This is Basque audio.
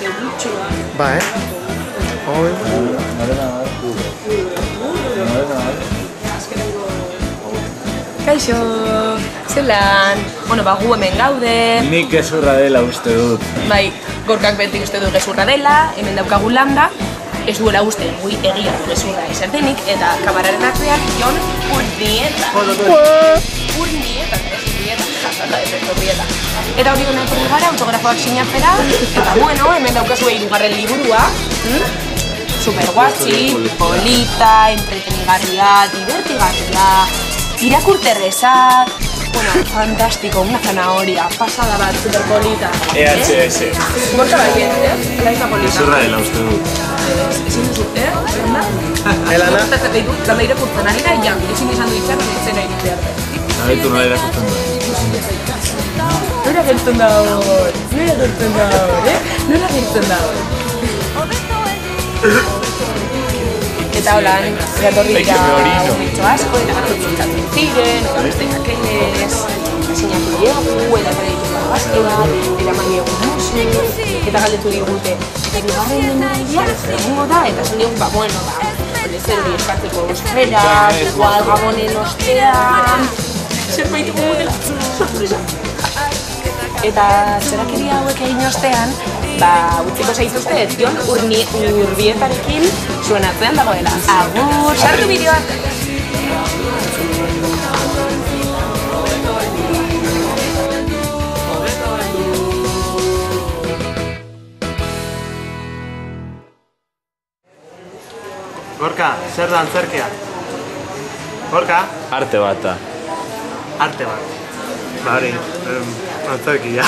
Ba, Kaixo, zelan? Bueno, ba, gu hemen gaude. Nik gezurra dela uste dut. Bai, Gorkak beti uste du gezurra dela, hemen daukagu landa. Ez duela uste, gui egia du gezurra ezer denik, eta kamararen atzean, Jon Urnieta. Urnieta, ez Urnieta, jasala ez Urnieta. Eta hori gona etorri gara, autografoak sinatzera, eta bueno, hemen daukazue 3. liburua. Superguatxi, polita, entretenigarria, divertigarria, irakurterreza. Bueno, fantástico, una zanahoria, pasada bat, superpolita. EHS. Gorka bai bien, la misma polita. Gezurra dela uste dut. Ezin duzu, Landa? Elana? Landa irakurtzen ari da, ja, ezin izan du itxarra, zera iritzea arte. Nabetu nola irakurtzen du. Nora gertzen da hor, Nora gertzen da hor. Eta holan, gatorri dira mitxo asko, eta gatorri txatzen ziren, eta beste jakenez, sinatu diegu, eta kreditu gaztea, eraman diegu musu, eta galdetu digute. Eta bigarren denbora egongo da, eta esan diegu, bueno, zer hori eskatzeko osfera, igual gabonen ostean, zerbait egongo dela, sorpresa. Eta txorakeria hauek egin ostean, utziko zaituzte, Jon Urbietarekin zuen atzean dagoela. Agur, sartu bideoak! Gorka, zer da antzerkia? Gorka? Arte bat da. Arte bat. Ba hori, antzerkia.